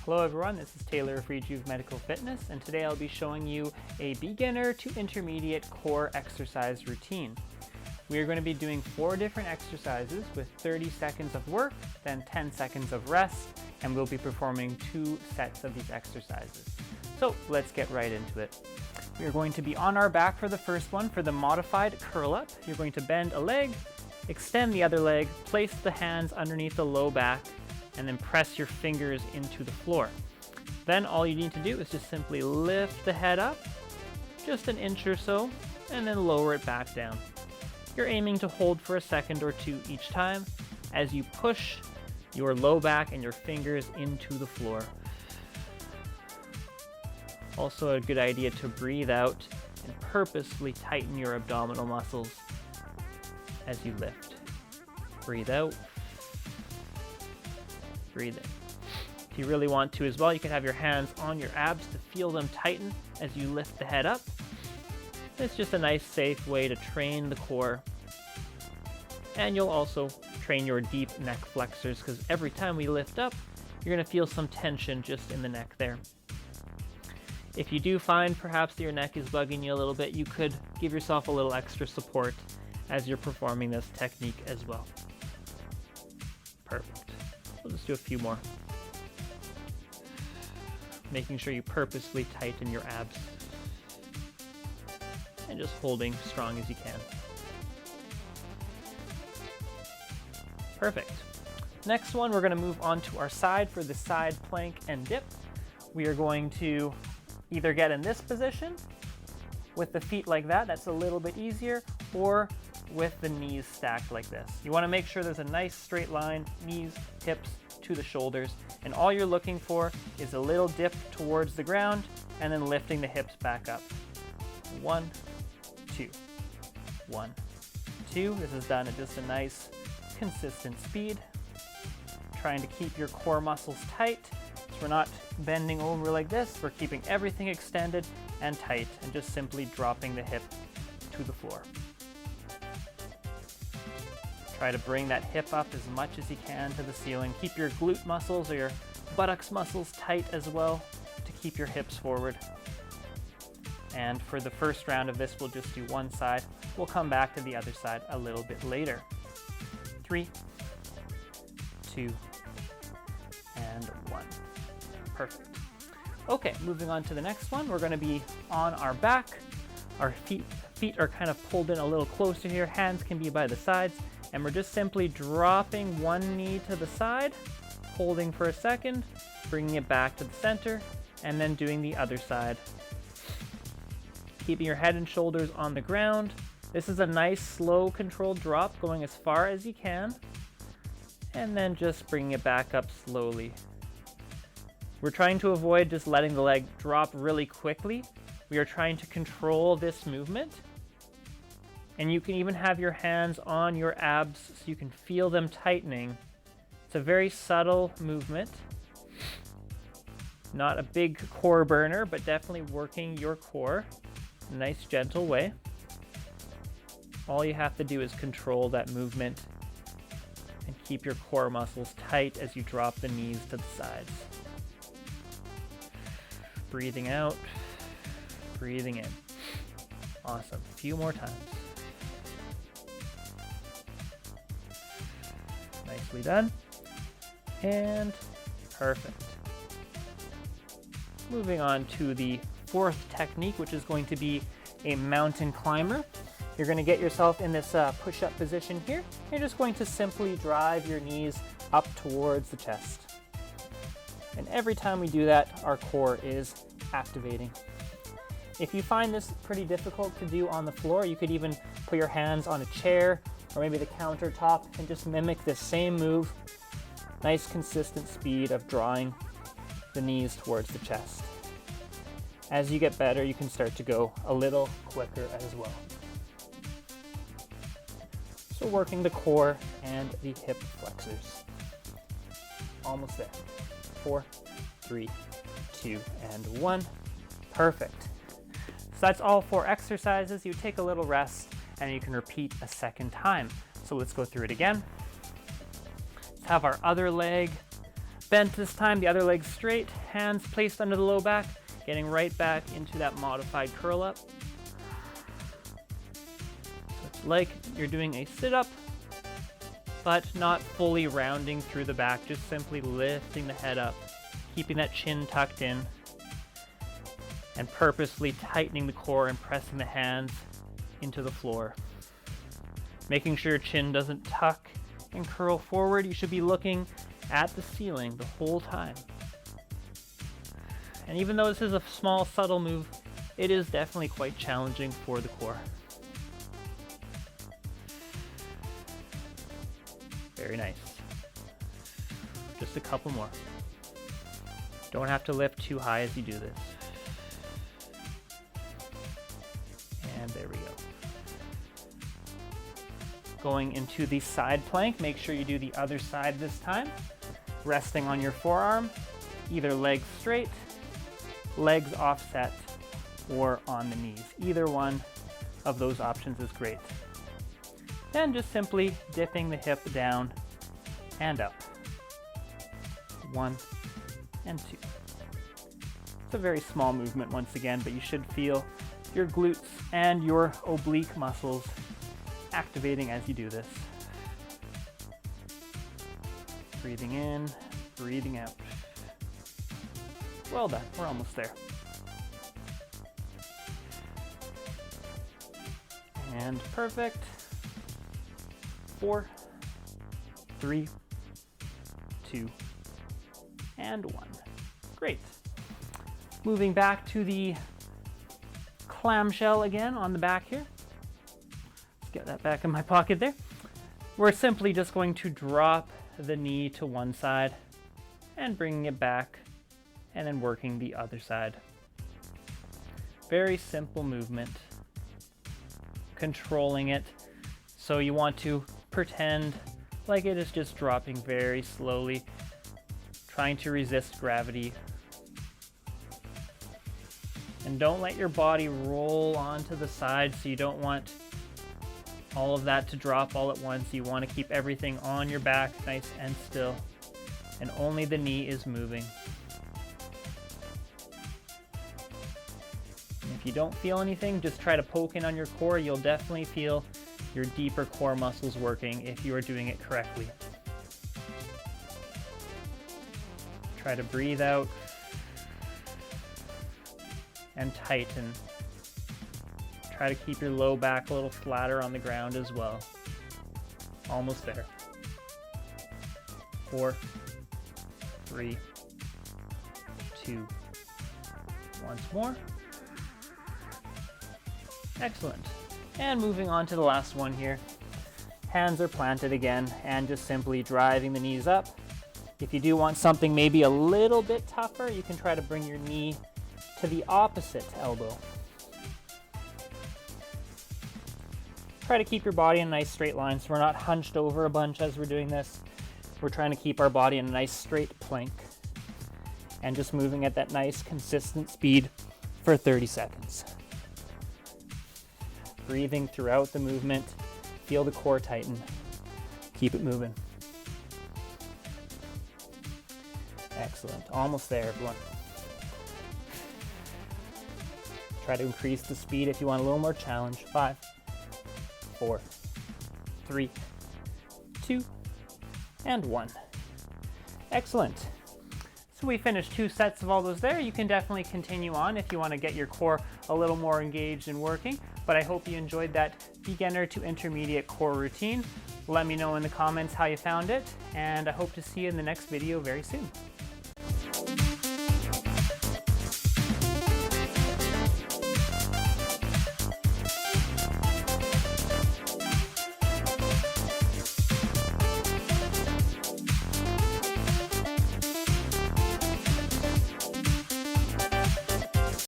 Hello everyone, this is Taylor of Rejuve Medical Fitness, and today I'll be showing you a beginner to intermediate core exercise routine. We are going to be doing 4 different exercises with 30 seconds of work, then 10 seconds of rest, and we'll be performing 2 sets of these exercises. So let's get right into it. We are going to be on our back for the first one. For the modified curl up, you're going to bend a leg, extend the other leg, place the hands underneath the low back, and then press your fingers into the floor. Then all you need to do is just simply lift the head up just an inch or so and then lower it back down. You're aiming to hold for a second or 2 each time as you push your low back and your fingers into the floor. Also a good idea to breathe out and purposefully tighten your abdominal muscles as you lift. Breathe out. Breathe in. If you really want to as well, you can have your hands on your abs to feel them tighten as you lift the head up. It's just a nice, safe way to train the core. And you'll also train your deep neck flexors, because every time we lift up, you're going to feel some tension just in the neck there. If you do find perhaps that your neck is bugging you a little bit, you could give yourself a little extra support as you're performing this technique as well. Perfect. We'll just do a few more. Making sure you purposely tighten your abs. And just holding strong as you can. Perfect. Next one, we're going to move on to our side for the side plank and dip. We are going to either get in this position with the feet like that, that's a little bit easier, or with the knees stacked like this. You want to make sure there's a nice straight line, knees, hips to the shoulders, and all you're looking for is a little dip towards the ground and then lifting the hips back up. 1, 2, 1, 2. This is done at just a nice consistent speed. Trying to keep your core muscles tight, so we're not bending over like this. We're keeping everything extended and tight and just simply dropping the hip to the floor. Try to bring that hip up as much as you can to the ceiling. Keep your glute muscles or your buttocks muscles tight as well to keep your hips forward. And for the first round of this, we'll just do one side. We'll come back to the other side a little bit later. 3, 2, and 1. Perfect. Okay, moving on to the next one. We're going to be on our back. Our feet are kind of pulled in a little closer here. Hands can be by the sides. And we're just simply dropping one knee to the side, holding for a second, bringing it back to the center, and then doing the other side. Keeping your head and shoulders on the ground. This is a nice, slow, controlled drop, going as far as you can, and then just bringing it back up slowly. We're trying to avoid just letting the leg drop really quickly. We are trying to control this movement. And you can even have your hands on your abs so you can feel them tightening. It's a very subtle movement. Not a big core burner, but definitely working your core in a nice, gentle way. All you have to do is control that movement and keep your core muscles tight as you drop the knees to the sides. Breathing out, breathing in. Awesome. A few more times. Nicely done. And perfect. Moving on to the 4th technique, which is going to be a mountain climber. You're going to get yourself in this push-up position here. You're just going to simply drive your knees up towards the chest. And every time we do that, our core is activating. If you find this pretty difficult to do on the floor, you could even put your hands on a chair or maybe the countertop and just mimic this same move. Nice consistent speed of drawing the knees towards the chest. As you get better, you can start to go a little quicker as well. So working the core and the hip flexors. Almost there. 4, 3, 2, and 1. Perfect. So that's all 4 exercises. You take a little rest and you can repeat a second time. So let's go through it again. Let's have our other leg bent this time, the other leg's straight, hands placed under the low back, getting right back into that modified curl up. So it's like you're doing a sit-up, but not fully rounding through the back, just simply lifting the head up, keeping that chin tucked in, and purposely tightening the core and pressing the hands into the floor. Making sure your chin doesn't tuck and curl forward. You should be looking at the ceiling the whole time. And even though this is a small, subtle move, it is definitely quite challenging for the core. Very nice. Just a couple more. Don't have to lift too high as you do this. And there we go. Going into the side plank, make sure you do the other side this time. Resting on your forearm, either legs straight, legs offset, or on the knees. Either one of those options is great. Then just simply dipping the hip down and up. 1 and 2. It's a very small movement once again, but you should feel your glutes and your oblique muscles activating as you do this. Breathing in, breathing out. Well done, we're almost there. And perfect. 4, 3, 2, and 1. Great. Moving back to the clamshell again on the back here. Let's get that back in my pocket there. We're simply just going to drop the knee to one side and bringing it back and then working the other side. Very simple movement. Controlling it. So you want to pretend like it is just dropping very slowly, trying to resist gravity. And don't let your body roll onto the side, so you don't want all of that to drop all at once. You want to keep everything on your back, nice and still, and only the knee is moving. And if you don't feel anything, just try to poke in on your core. You'll definitely feel your deeper core muscles working if you are doing it correctly. Try to breathe out and tighten. Try to keep your low back a little flatter on the ground as well. Almost there. 4, 3, 2, once more. Excellent. And moving on to the last one here. Hands are planted again and just simply driving the knees up. If you do want something maybe a little bit tougher, you can try to bring your knee to the opposite elbow. Try to keep your body in a nice straight line so we're not hunched over a bunch as we're doing this. We're trying to keep our body in a nice straight plank and just moving at that nice consistent speed for 30 seconds. Breathing throughout the movement. Feel the core tighten. Keep it moving. Excellent. Almost there, everyone. Try to increase the speed if you want a little more challenge. 5, 4, 3, 2, and 1. Excellent. So we finished 2 sets of all those there. You can definitely continue on if you want to get your core a little more engaged and working, but I hope you enjoyed that beginner to intermediate core routine. Let me know in the comments how you found it, and I hope to see you in the next video very soon.